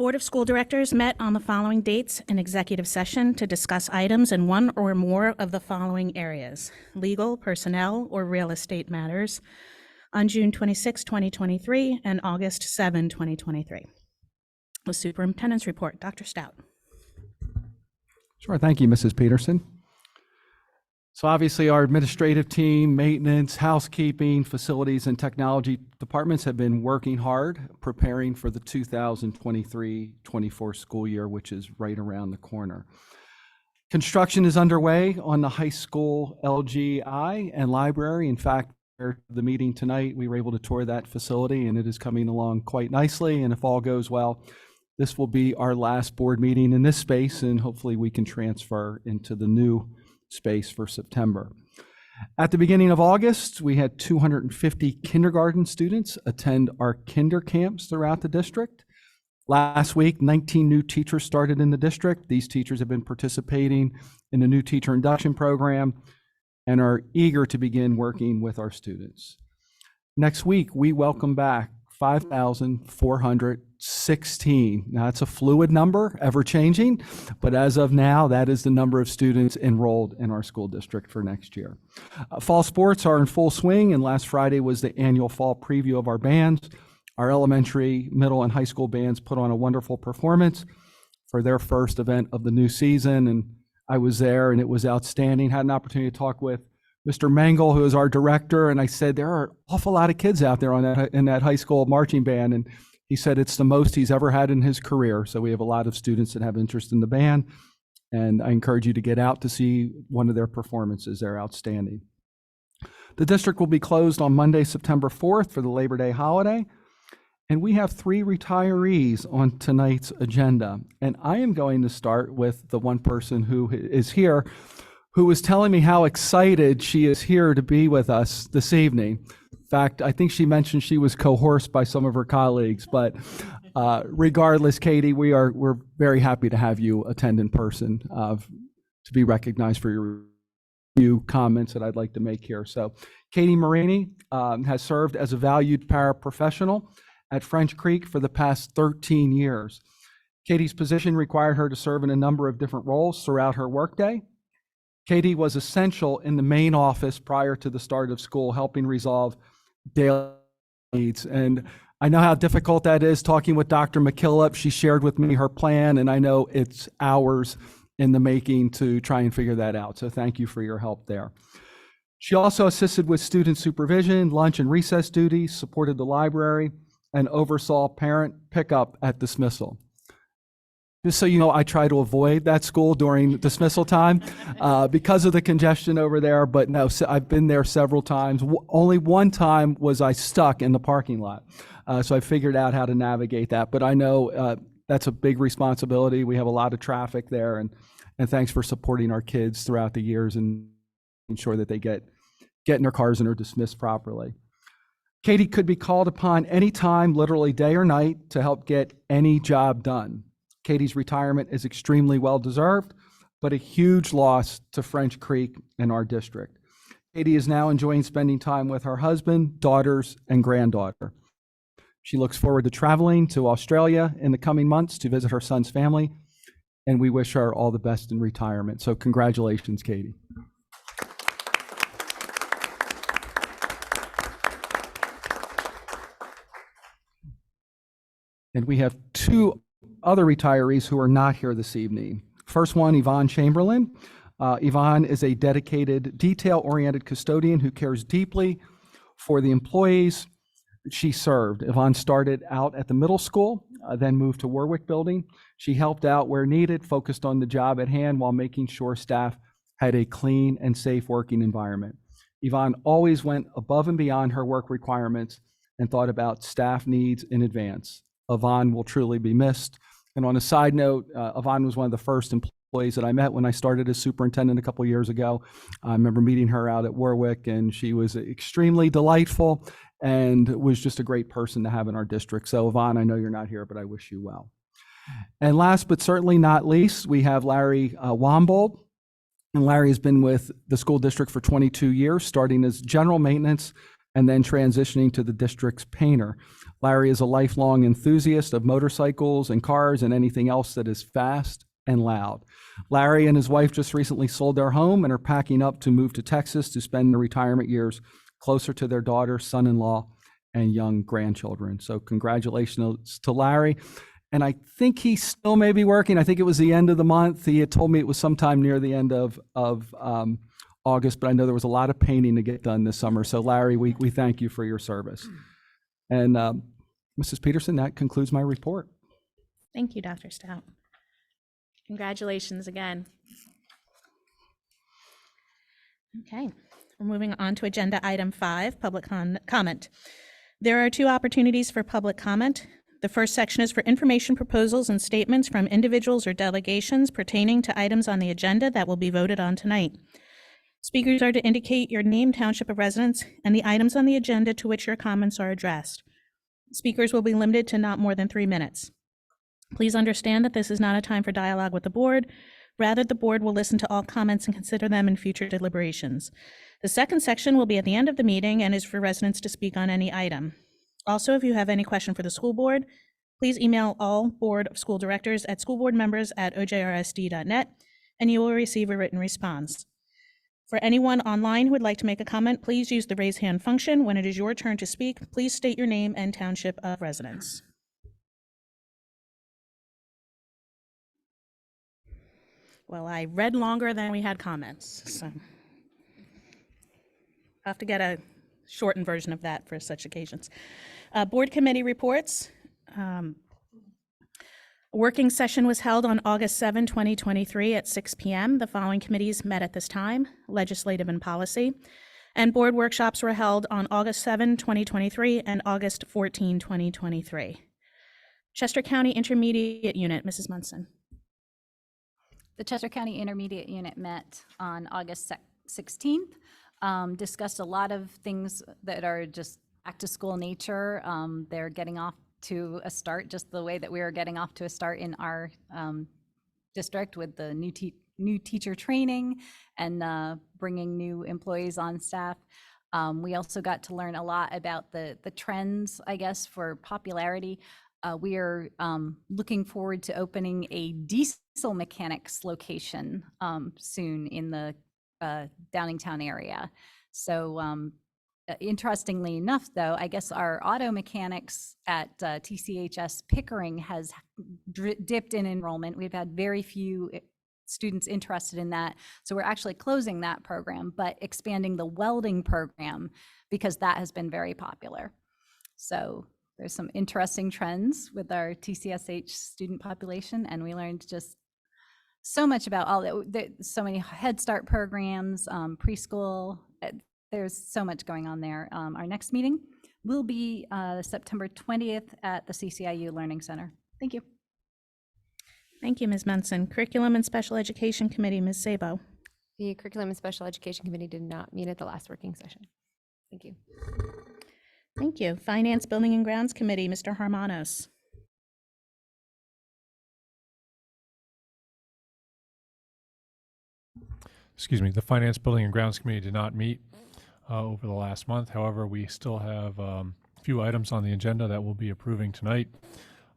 Board of School Directors met on the following dates in executive session to discuss items in one or more of the following areas: legal, personnel, or real estate matters on June 26, 2023 and August 7, 2023. The Superintendent's Report. Dr. Stout. Sure, thank you, Mrs. Peterson. So obviously our administrative team, maintenance, housekeeping, facilities, and technology departments have been working hard preparing for the 2023-24 school year, which is right around the corner. Construction is underway on the high school LGI and library. In fact, after the meeting tonight, we were able to tour that facility and it is coming along quite nicely. And if all goes well, this will be our last board meeting in this space, and hopefully we can transfer into the new space for September. At the beginning of August, we had 250 kindergarten students attend our kinder camps throughout the district. Last week, 19 new teachers started in the district. These teachers have been participating in the new teacher induction program and are eager to begin working with our students. Next week, we welcome back 5,416. Now, it's a fluid number, ever changing, but as of now, that is the number of students enrolled in our school district for next year. Fall sports are in full swing, and last Friday was the annual fall preview of our bands. Our elementary, middle, and high school bands put on a wonderful performance for their first event of the new season, and I was there, and it was outstanding. Had an opportunity to talk with Mr. Mangle, who is our director, and I said, there are an awful lot of kids out there on in that high school marching band, and he said it's the most he's ever had in his career. So we have a lot of students that have interest in the band, and I encourage you to get out to see one of their performances. They're outstanding. The district will be closed on Monday, September 4th for the Labor Day holiday, and we have 3 retirees on tonight's agenda. And I am going to start with the one person who is here, who was telling me how excited she is here to be with us this evening. In fact, I think she mentioned she was coerced by some of her colleagues, but regardless, Katie, we're very happy to have you attend in person to be recognized for your few comments that I'd like to make here. So Katie Marini has served as a valued paraprofessional at French Creek for the past 13 years. Katie's position required her to serve in a number of different roles throughout her workday. Katie was essential in the main office prior to the start of school, helping resolve daily needs. And I know how difficult that is. Talking with Dr. McKillop, she shared with me her plan, and I know it's hours in the making to try and figure that out. So thank you for your help there. She also assisted with student supervision, lunch and recess duties, supported the library, and oversaw parent pickup at dismissal. Just so you know, I try to avoid that school during dismissal time because of the congestion over there, but no, I've been there several times. Only one time was I stuck in the parking lot. So I figured out how to navigate that, but I know that's a big responsibility. We have a lot of traffic there, and thanks for supporting our kids throughout the years and ensure that they get in their cars and are dismissed properly. Katie could be called upon anytime, literally day or night, to help get any job done. Katie's retirement is extremely well-deserved, but a huge loss to French Creek and our district. Katie is now enjoying spending time with her husband, daughters, and granddaughter. She looks forward to traveling to Australia in the coming months to visit her son's family, and we wish her all the best in retirement. So congratulations, Katie. And we have 2 other retirees who are not here this evening. First one, Yvonne Chamberlain. Yvonne is a dedicated, detail-oriented custodian who cares deeply for the employees she served. Yvonne started out at the middle school, then moved to Warwick Building. She helped out where needed, focused on the job at hand while making sure staff had a clean and safe working environment. Yvonne always went above and beyond her work requirements and thought about staff needs in advance. Yvonne will truly be missed. And on a side note, Yvonne was one of the first employees that I met when I started as superintendent a couple years ago. I remember meeting her out at Warwick, and she was extremely delightful and was just a great person to have in our district. So Yvonne, I know you're not here, but I wish you well. And last but certainly not least, we have Larry Wombold. And Larry has been with the school district for 22 years, starting as general maintenance and then transitioning to the district's painter. Larry is a lifelong enthusiast of motorcycles and cars and anything else that is fast and loud. Larry and his wife just recently sold their home and are packing up to move to Texas to spend their retirement years closer to their daughter, son-in-law, and young grandchildren. So congratulations to Larry. And I think he still may be working. I think it was the end of the month. He had told me it was sometime near the end of August, but I know there was a lot of painting to get done this summer. So Larry, we thank you for your service. And Mrs. Peterson, that concludes my report. Thank you, Dr. Stout. Congratulations again. Okay, we're moving on to agenda item 5, public comment. There are 2 opportunities for public comment. The first section is for information, proposals, and statements from individuals or delegations pertaining to items on the agenda that will be voted on tonight. Speakers are to indicate your name, township of residence, and the items on the agenda to which your comments are addressed. Speakers will be limited to not more than 3 minutes. Please understand that this is not a time for dialogue with the board. Rather, the board will listen to all comments and consider them in future deliberations. The second section will be at the end of the meeting and is for residents to speak on any item. Also, if you have any question for the school board, please email all Board of School Directors at schoolboardmembers@ojrsd.net, and you will receive a written response. For anyone online who would like to make a comment, please use the raise hand function. When it is your turn to speak, please state your name and township of residence. Well, I read longer than we had comments, so I'll have to get a shortened version of that for such occasions. Board committee reports. A working session was held on August 7, 2023 at 6 p.m. The following committees met at this time: Legislative and Policy. And board workshops were held on August 7, 2023 and August 14, 2023. Chester County Intermediate Unit, Mrs. Munson. The Chester County Intermediate Unit met on August 16th, discussed a lot of things that are just back to school nature. They're getting off to a start just the way that we are getting off to a start in our district with the new teacher training and bringing new employees on staff. We also got to learn a lot about the trends, I guess, for popularity. We are looking forward to opening a diesel mechanics location soon in the Downingtown area. So interestingly enough, though, I guess our auto mechanics at TCHS Pickering has dipped in enrollment. We've had very few students interested in that. So we're actually closing that program, but expanding the welding program because that has been very popular. So there's some interesting trends with our TCSH student population, and we learned just so much about all that. So many Head Start programs, preschool. There's so much going on there. Our next meeting will be September 20th at the CCIU Learning Center. Thank you. Thank you, Ms. Munson. Curriculum and Special Education Committee, Ms. Sabo. The Curriculum and Special Education Committee did not meet at the last working session. Thank you. Thank you. Finance, Building and Grounds Committee, Mr. Harmanos. Excuse me, the Finance, Building and Grounds Committee did not meet over the last month. However, we still have a few items on the agenda that we'll be approving tonight.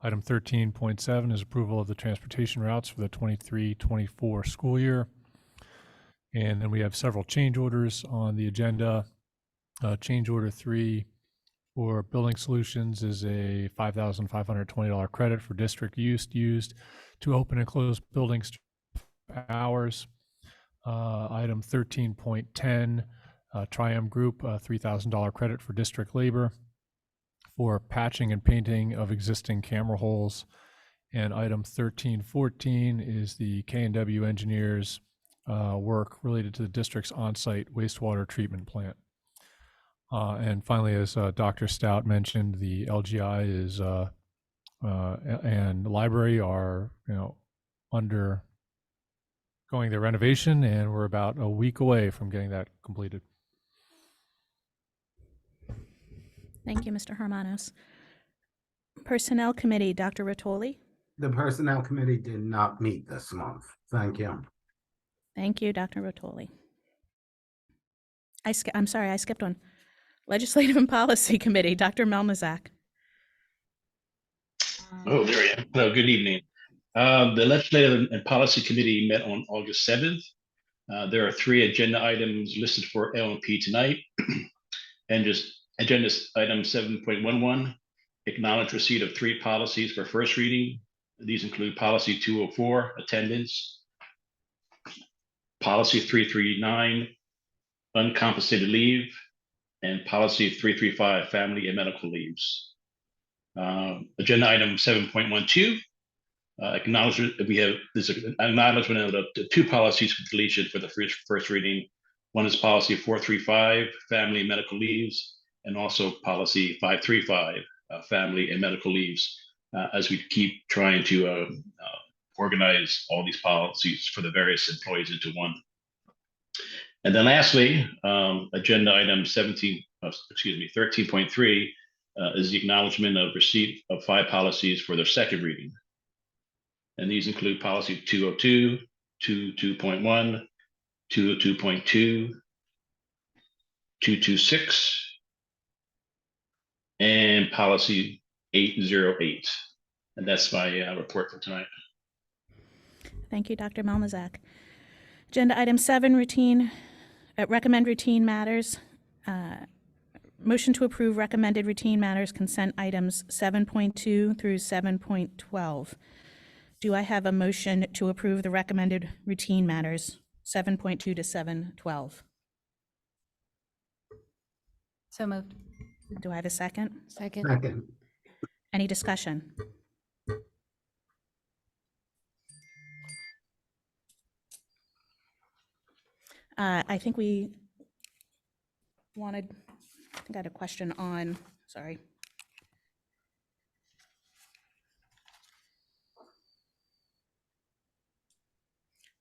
Item 13.7 is approval of the transportation routes for the 23-24 school year. And then we have several change orders on the agenda. Change order 3 for Building Solutions is a $5,520 credit for district used to open and close buildings hours. Item 13.10, Triumph Group, $3,000 credit for district labor for patching and painting of existing camera holes. And item 13.14 is the K&W engineers work related to the district's on-site wastewater treatment plant. And finally, as Dr. Stout mentioned, the LGI is and the library are undergoing their renovation, and we're about a week away from getting that completed. Thank you, Mr. Harmanos. Personnel Committee, Dr. Rattoli. The Personnel Committee did not meet this month. Thank you. Thank you, Dr. Rattoli. I'm sorry, I skipped one. Legislative and Policy Committee, Dr. Melmazak. Oh, there I am. Hello, good evening. The Legislative and Policy Committee met on August 7th. There are 3 agenda items listed for L&P tonight. And just agenda item 7.11, acknowledge receipt of 3 policies for first reading. These include policy 204, attendance, policy 339, uncompensated leave, and policy 335, family and medical leaves. Agenda item 7.12, acknowledgement we have this acknowledgement of the 2 policies for deletion for the first reading. One is policy 435, family and medical leaves, and also policy 535, family and medical leaves, as we keep trying to organize all these policies for the various employees into one. And then lastly, agenda item 13.3 is the acknowledgement of receipt of 5 policies for their second reading. And these include policy 202, 202.1, 202.2, 226, and policy 808. And that's my report for tonight. Thank you, Dr. Malmazak. Agenda item 7, recommend routine matters. Motion to approve recommended routine matters consent items 7.2 through 7.12. Do I have a motion to approve the recommended routine matters 7.2 to 7.12? So moved. Do I have a second? Second. Second. Any discussion? I think we wanted, I think I had a question on, sorry.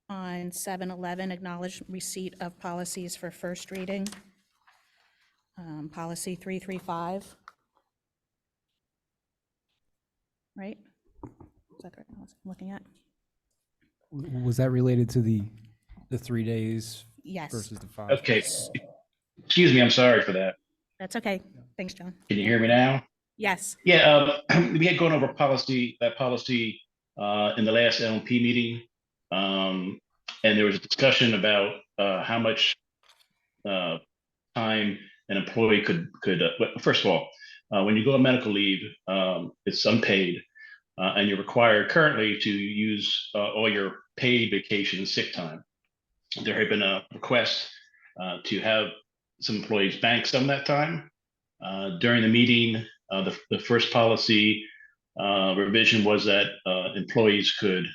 On 7.11, acknowledge receipt of policies for first reading. Policy 335. Right? Is that correct? What I'm looking at? Was that related to the 3 days Yes, versus the 5? Okay. Excuse me, I'm sorry for that. that's okay. Thanks, John. Can you hear me now? Yes, Yeah, we had gone over that policy in the last LMP meeting. And there was a discussion about how much time an employee could first of all, when you go on medical leave, it's unpaid, and you're required currently to use all your paid vacation and sick time. There had been a request to have some employees bank some of that time. During the meeting, the first policy revision was that employees could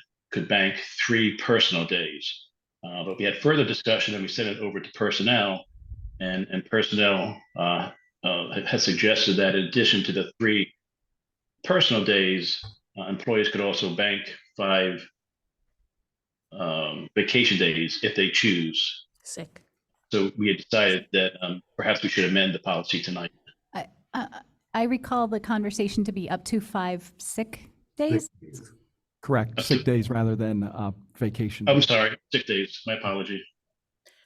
bank 3 personal days. But we had further discussion and we sent it over to personnel, and personnel had suggested that in addition to the 3 personal days, employees could also bank 5 vacation days if they choose. sick. So we had decided that perhaps we should amend the policy tonight. I recall the conversation to be up to 5 sick days. Correct, sick days rather than vacation. I'm days. sorry, 6 days, my apology.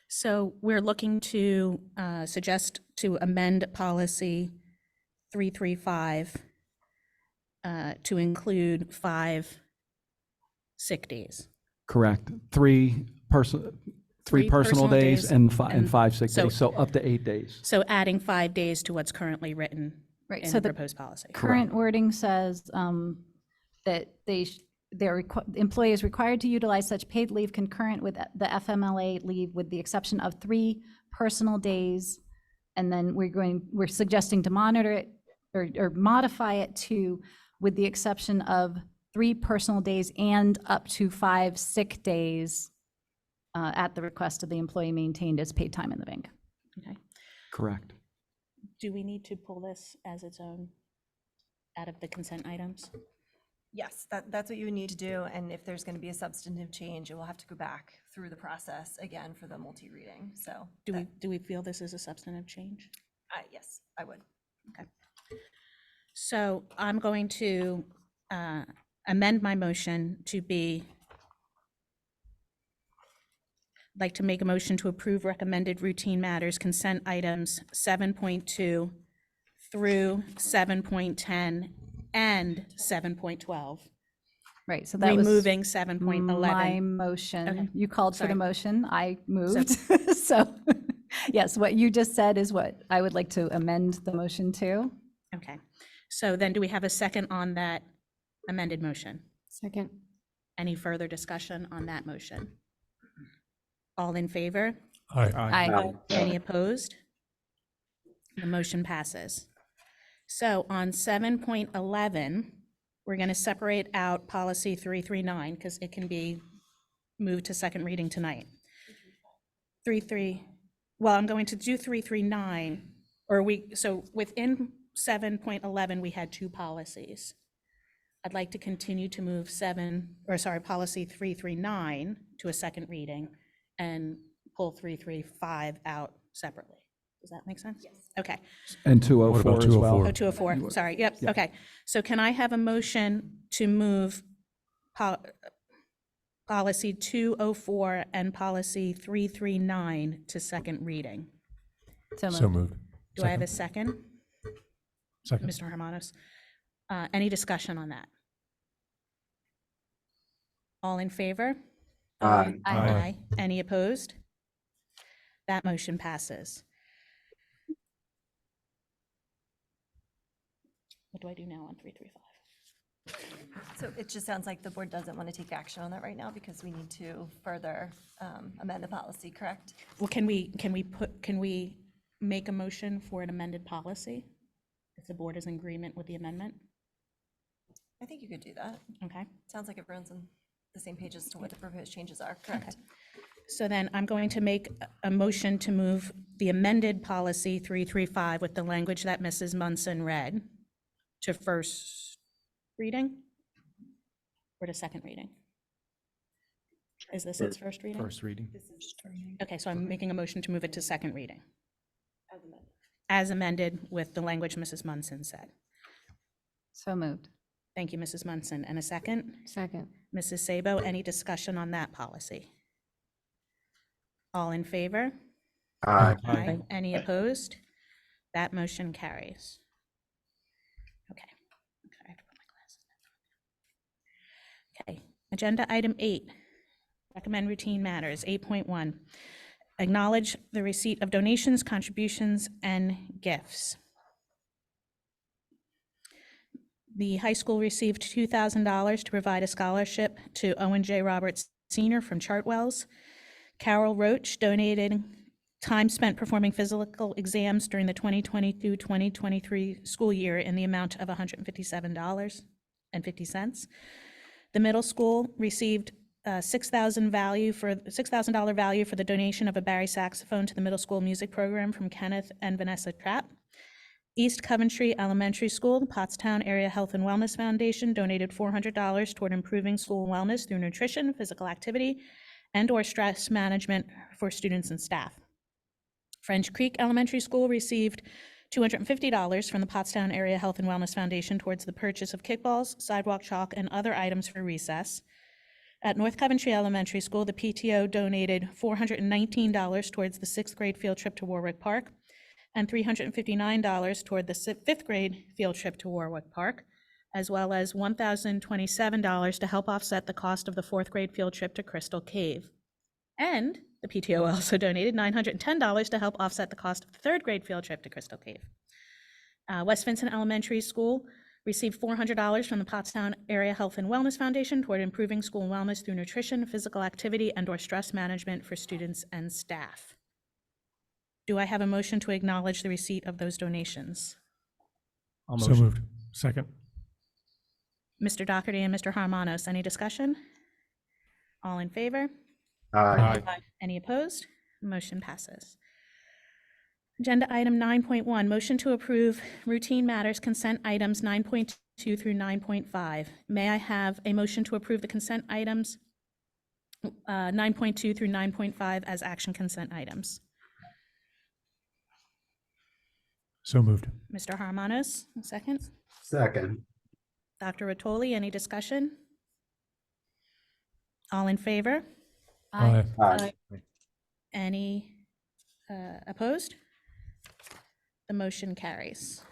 So we're looking to suggest to amend policy 335 to include 5 sick days. Correct, 3 personal days and 5 sick so- days, so up to 8 days. So adding 5 days to what's currently written Right, in so the the proposed policy. current wording says that employee is required to utilize such paid leave concurrent with the FMLA leave with the exception of 3 personal days. And then we're suggesting to monitor it or modify it to with the exception of 3 personal days and up to 5 sick days at the request of the employee maintained as paid time in the bank. Okay. Correct. Do we need to pull this as its own out of the consent items? Yes, that's what you would need to do, and if there's going to be a substantive change, it will have to go back through the process again for the multi-reading, so. Do we feel this is a substantive change? Yes, I would. So I'm going to amend my motion to be, like to make a motion to approve recommended routine matters consent items 7.2 through 7.10 and 7.12, Right, so that was removing my 7.11. motion. Okay, You called for sorry. the motion, I moved. So, yes, what you just said is what I would like to amend the motion to. Okay, so then do we have a second on that amended motion? Second. Any further discussion on that motion? All in favor? Aye. Aye. Any opposed? The motion passes. So on 7.11, we're going to separate out policy 339 because it can be moved to second reading tonight. 33, well, I'm going to do 339, so within 7.11, we had two policies. I'd like to continue to move policy 339 to a second reading and pull 335 out separately. Does that make sense? Yes. Okay. And What 204 about as well. 204? Oh, 204, sorry, yep, okay. So can I have a motion to move policy 204 and policy 339 to second reading? So So moved. moved. Do I have a second? Second. Mr. Hermanos? Any discussion on that? All in favor? Aye. Aye. Any opposed? That motion passes. What do I do now on 335? So it just sounds like the board doesn't want to take action on that right now because we need to further amend the policy, correct? Well, can we make a motion for an amended policy? If the board is in agreement with the amendment? I think you could do that. Okay. Sounds like everyone's on the same page as to what the proposed changes are, correct? So then I'm going to make a motion to move the amended policy 335 with the language that Mrs. Munson read to first reading or to second reading? Is this its first reading? First reading. Okay, so I'm making a motion to move it to second reading. As amended with the language Mrs. Munson said. So moved. Thank you, Mrs. Munson. And a second? Second. Mrs. Sabo, any discussion on that policy? All in favor? Aye. Aye. Any opposed? That motion carries. Okay. I have to put my glasses back on. Okay, agenda item 8, recommend routine matters. 8.1, acknowledge the receipt of donations, contributions, and gifts. The high school received $2,000 to provide a scholarship to Owen J. Roberts Sr. from Chartwells. Carol Roach donated time spent performing physical exams during the 2022-2023 school year in the amount of $157.50. The middle school received $6,000 value for the donation of a Barry saxophone to the middle school music program from Kenneth and Vanessa Trapp. East Coventry Elementary School, the Pottstown Area Health and Wellness Foundation donated $400 toward improving school wellness through nutrition, physical activity, and/or stress management for students and staff. French Creek Elementary School received $250 from the Pottstown Area Health and Wellness Foundation towards the purchase of kickballs, sidewalk chalk, and other items for recess. At North Coventry Elementary School, the PTO donated $419 towards the 6th grade field trip to Warwick Park and $359 toward the 5th grade field trip to Warwick Park, as well as $1,027 to help offset the cost of the 4th grade field trip to Crystal Cave. And the PTO also donated $910 to help offset the cost of the 3rd grade field trip to Crystal Cave. West Vincent Elementary School received $400 from the Pottstown Area Health and Wellness Foundation toward improving school wellness through nutrition, physical activity, and/or stress management for students and staff. Do I have a motion to acknowledge the receipt of those donations? So moved. Second. Mr. Doherty and Mr. Harmonos, any discussion? All in favor? Aye. Any opposed? Motion passes. Agenda item 9.1, motion to approve routine matters consent items 9.2 through 9.5. May I have a motion to approve the consent items 9.2 through 9.5 as action consent items? So moved. Mr. Harmonos, a second. Second. Dr. Rotoli, any discussion? All in favor? Aye. Aye. Any opposed? The motion carries.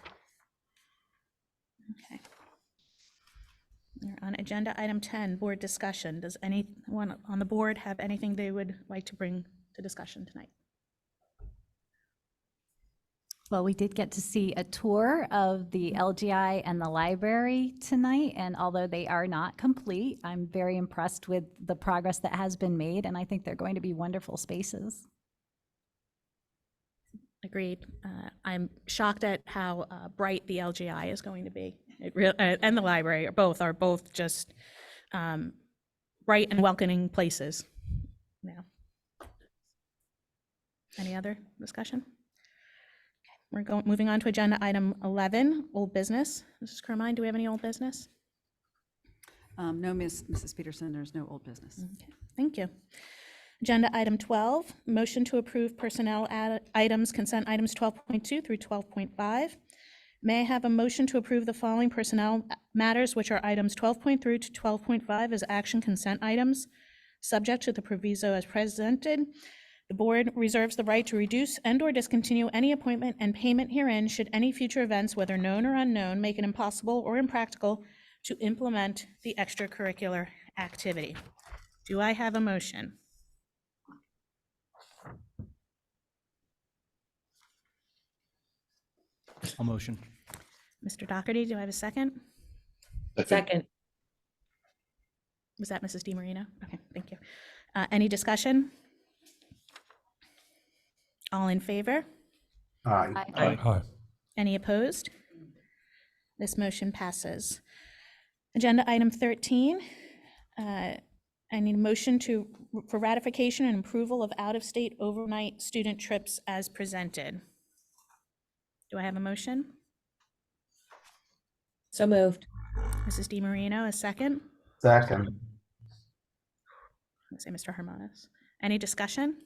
Okay. We're on agenda item 10, board discussion. Does anyone on the board have anything they would like to bring to discussion tonight? Well, we did get to see a tour of the LGI and the library tonight, and although they are not complete, I'm very impressed with the progress that has been made, and I think they're going to be wonderful spaces. Agreed. I'm shocked at how bright the LGI is going to be. And the library are both just bright and welcoming places. Now, any other discussion? Okay, we're moving on to agenda item 11, old business. Mrs. Carmine, do we have any old business? No, Mrs. Peterson, there's no old business. Okay, thank you. Agenda item 12, motion to approve personnel items, consent items 12.2 through 12.5. May I have a motion to approve the following personnel matters, which are items 12.3 to 12.5 as action consent items, subject to the proviso as presented. The board reserves the right to reduce and/or discontinue any appointment and payment herein should any future events, whether known or unknown, make it impossible or impractical to implement the extracurricular activity. Do I have a motion? I'll motion. Mr. Doherty, do I have a second? Second. Was that Mrs. DiMarino? Okay, thank you. Any discussion? All in favor? Aye. Aye. Any opposed? This motion passes. Agenda item 13. I need a motion for ratification and approval of out-of-state overnight student trips as presented. Do I have a motion? So moved. Mrs. DiMarino, a second? Second. Let's say Mr. Hermanos. Any discussion?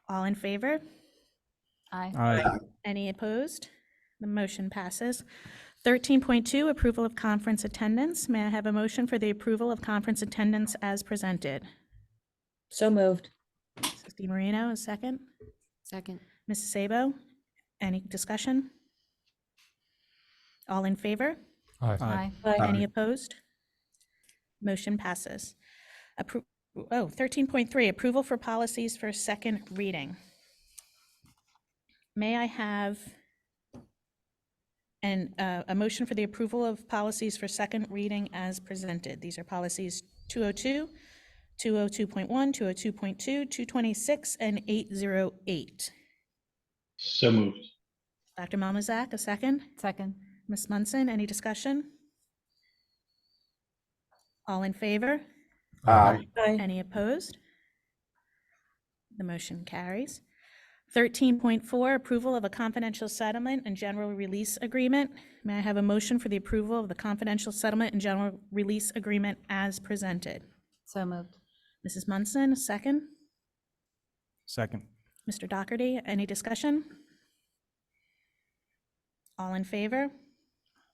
All in favor? Aye. Aye. Any opposed? The motion passes. 13.2, approval of conference attendance. May I have a motion for the approval of conference attendance as presented? So moved. Mrs. DiMarino, a second? Second. Mrs. Sabo, any discussion? All in favor? Aye. Aye. Any opposed? Motion passes. 13.3, approval for policies for second reading. May I have a motion for the approval of policies for second reading as presented? These are policies 202, 202.1, 202.2, 226, and 808. So moved. Dr. Malmazak, a second? Second. Ms. Munson, any discussion? All in favor? Aye. Aye. Any opposed? The motion carries. 13.4, approval of a confidential settlement and general release agreement. May I have a motion for the approval of the confidential settlement and general release agreement as presented? So moved. Mrs. Munson, a second? Second. Mr. Doherty, any discussion? All in favor?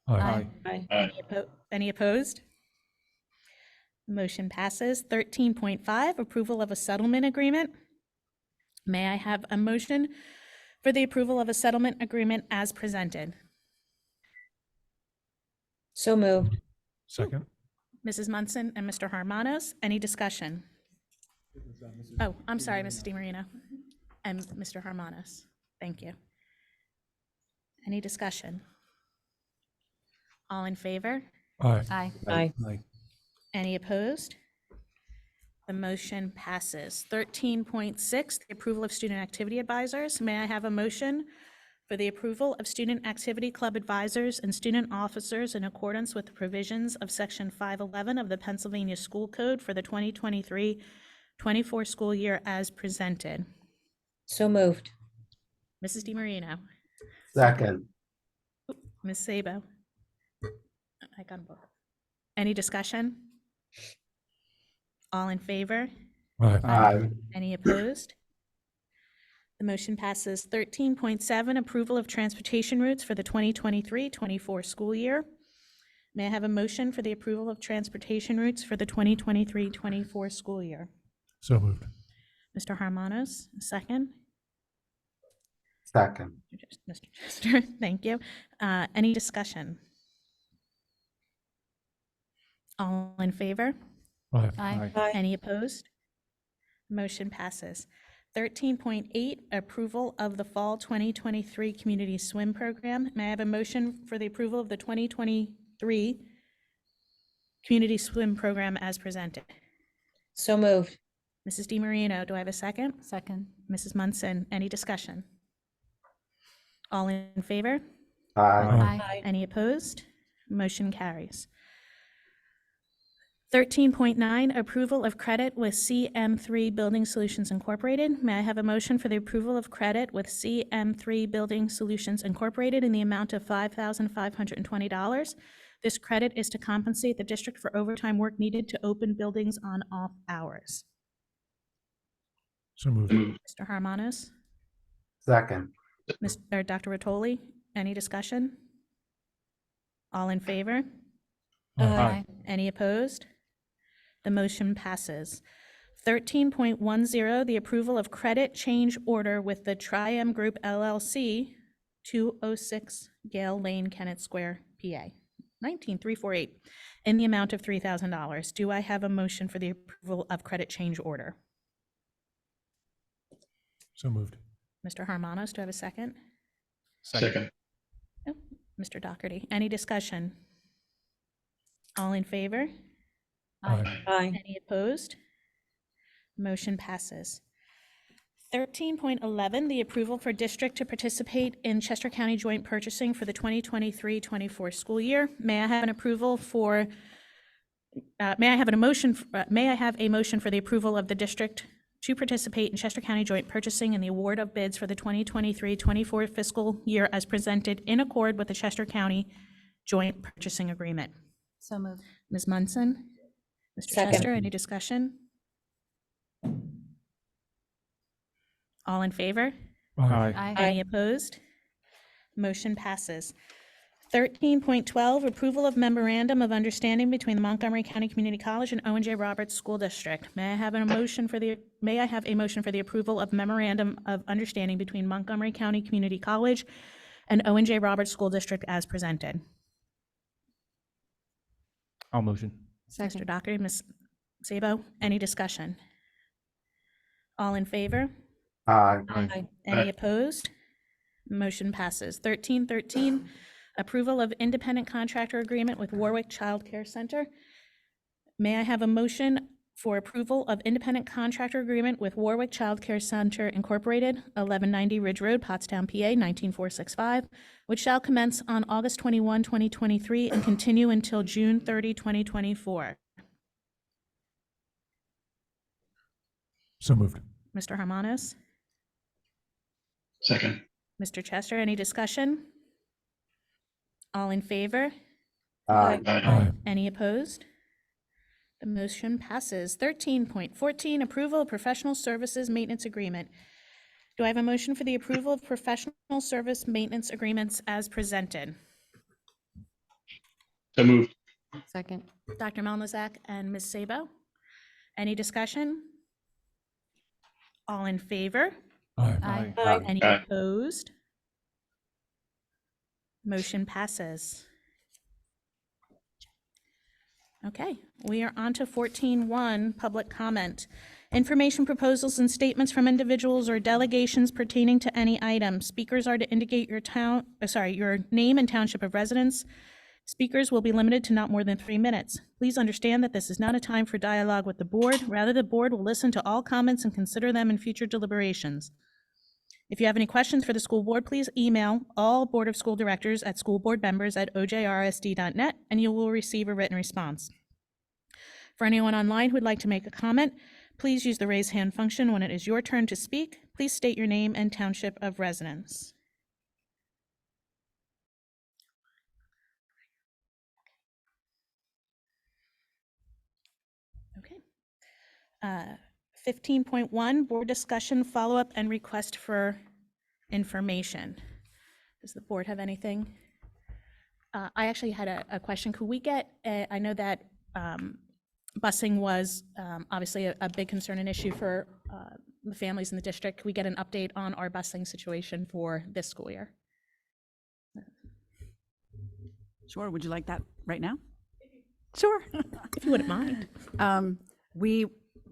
Aye. Aye. Any opposed? The motion passes. 13.5, approval of a settlement agreement. May I have a motion for the approval of a settlement agreement as presented? So moved. Second. Mrs. Munson and Mr. Harmanos, any discussion? Oh, I'm sorry, Mrs. DiMarino and Mr. Harmanos. Thank you. Any discussion? All in favor? Aye. Aye. Aye. Aye. Any opposed? The motion passes. 13.6, the approval of student activity advisors. May I have a motion for the approval of student activity club advisors and student officers in accordance with the provisions of Section 511 of the Pennsylvania School Code for the 2023-24 school year as presented? So moved. Mrs. DiMarino. Second. Ms. Sabo. I got them both. Any discussion? All in favor? Aye. Aye. Any opposed? The motion passes. 13.7, approval of transportation routes for the 2023-24 school year. May I have a motion for the approval of transportation routes for the 2023-24 school year? So moved. Mr. Harmanos, a second. Second. Mr. Chester, thank you. Any discussion? All in favor? Aye. Any opposed? Motion passes. 13.8, approval of the Fall 2023 Community Swim Program. May I have a motion for the approval of the 2023 Community Swim Program as presented? So moved. Mrs. DiMarino, do I have a second? Second. Mrs. Munson, any discussion? All in favor? Aye. Any opposed? Motion carries. 13.9, approval of credit with CM3 Building Solutions Incorporated. May I have a motion for the approval of credit with CM3 Building Solutions Incorporated in the amount of $5,520? This credit is to compensate the district for overtime work needed to open buildings on off hours. So moved. Mr. Harmonos? Second. Dr. Rotoli, any discussion? All in favor? Aye. Any opposed? The motion passes. 13.10, the approval of credit change order with the Triam Group LLC, 206 Gale Lane, Kennett Square, PA, 19348, in the amount of $3,000. Do I have a motion for the approval of credit change order? So moved. Mr. Harmonos, do I have a second? Second. No. Mr. Doherty, any discussion? All in favor? Aye. Any opposed? Motion passes. 13.11, the approval for district to participate in Chester County joint purchasing for the 2023-24 school year. May I have an approval for, may I have a motion for the approval of the district to participate in Chester County joint purchasing and the award of bids for the 2023-24 fiscal year as presented in accord with the Chester County joint purchasing agreement? So moved. Ms. Munson? Mr. Second. Chester, any discussion? All in favor? Aye. Any opposed? Motion passes. 13.12, approval of memorandum of understanding between the Montgomery County Community College and Owen J. Roberts School District. May I have a motion for the approval of memorandum of understanding between Montgomery County Community College and Owen J. Roberts School District as presented? I'll motion. Mr. Doherty, Ms. Sabo, any discussion? All in favor? Aye. Any opposed? Motion passes. 13.13, approval of independent contractor agreement with Warwick Child Care Center. May I have a motion for approval of independent contractor agreement with Warwick Child Care Center Incorporated, 1190 Ridge Road, Pottstown, PA, 19465, which shall commence on August 21, 2023 and continue until June 30, 2024. So moved. Mr. Harmonos? Second. Mr. Chester, any discussion? All in favor? Aye. Any opposed? The motion passes. 13.14, approval of professional services maintenance agreement. Do I have a motion for the approval of professional service maintenance agreements as presented? So moved. Second. Dr. Melnazak and Ms. Sabo? Any discussion? All in favor? Aye. Any Aye. opposed? Motion passes. Okay, we are on to 14.1, public comment. Information, proposals, and statements from individuals or delegations pertaining to any item. Speakers are to indicate your name and township of residence. Speakers will be limited to not more than 3 minutes. Please understand that this is not a time for dialogue with the board. Rather, the board will listen to all comments and consider them in future deliberations. If you have any questions for the school board, please email all Board of School Directors at schoolboardmembers@ojrsd.net, and you will receive a written response. For anyone online who would like to make a comment, please use the raise hand function when it is your turn to speak. Please state your name and township of residence. Okay. 15.1, board discussion, follow-up, and request for information. Does the board have anything? I actually had a question. Could we get, I know that busing was obviously a big concern and issue for the families in the district. Could we get an update on our busing situation for this school year? Sure, would you like that right now? Sure. if you wouldn't mind.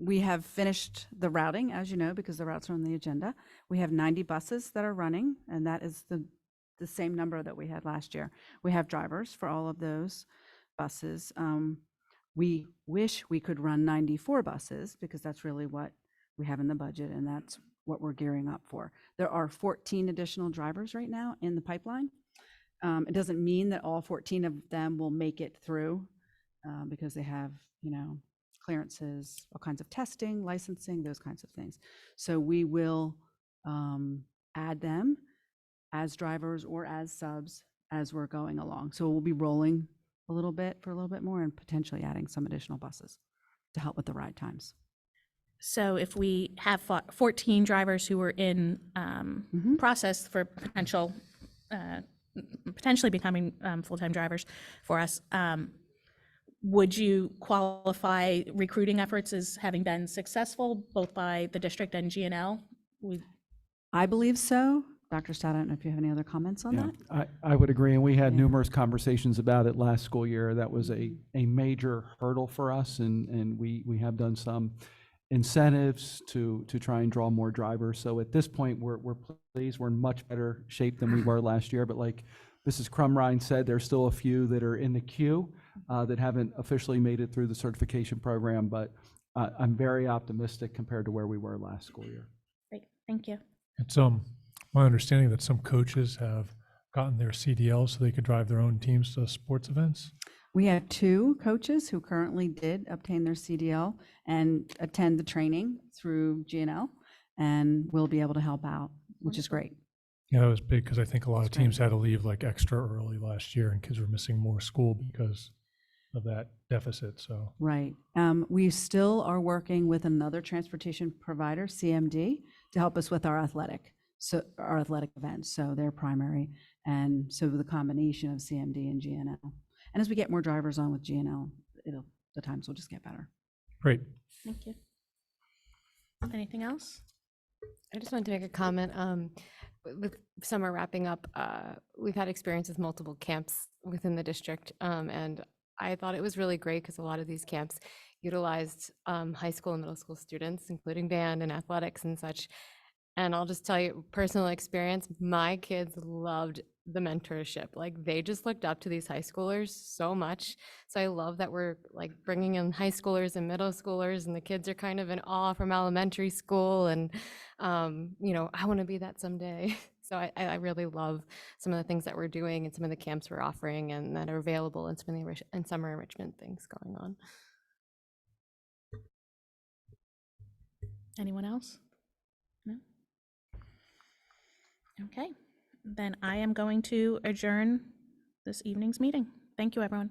We have finished the routing, as you know, because the routes are on the agenda. We have 90 buses that are running, and that is the same number that we had last year. We have drivers for all of those buses. We wish we could run 94 buses because that's really what we have in the budget, and that's what we're gearing up for. There are 14 additional drivers right now in the pipeline. It doesn't mean that all 14 of them will make it through because they have, clearances, all kinds of testing, licensing, those kinds of things. So we will add them as drivers or as subs as we're going along. So we'll be rolling a little bit for a little bit more and potentially adding some additional buses to help with the ride times. So if we have 14 drivers who are in process for potentially becoming full-time drivers for us, would you qualify recruiting efforts as having been successful both by the district and GNL? I believe so. Dr. Stout, I don't know if you have any other comments on that? I would agree, and we had Yeah. numerous conversations about it last school year. That was a major hurdle for us, and we have done some incentives to try and draw more drivers. So at this point, we're pleased. We're in much better shape than we were last year, but like Mrs. Crumrine said, there's still a few that are in the queue that haven't officially made it through the certification program, but I'm very optimistic compared to where we were last school year. Great, thank you. It's my understanding that some coaches have gotten their CDL so they could drive their own teams to sports events. We have 2 coaches who currently did obtain their CDL and attend the training through GNL, and will be able to help out, which is great. Yeah, that was big because I think a lot of That's great. teams had to leave like extra early last year and kids were missing more school because of that deficit. So Right. We still are working with another transportation provider, CMD, to help us with our athletic events. So they're primary. And so the combination of CMD and GNL. And as we get more drivers on with GNL, the times will just get better. great. Thank you. Anything else? I just wanted to make a comment. With summer wrapping up, we've had experience with multiple camps within the district, and I thought it was really great because a lot of these camps utilized high school and middle school students, including band and athletics and such. And I'll just tell you, personal experience, my kids loved the mentorship. Like they just looked up to these high schoolers so much. So I love that we're like bringing in high schoolers and middle schoolers, and the kids are kind of in awe from elementary school. And, I want to be that someday. So I really love some of the things that we're doing and some of the camps we're offering and that are available and some of the summer enrichment things going on. Anyone else? No? Okay, then I am going to adjourn this evening's meeting. Thank you, everyone.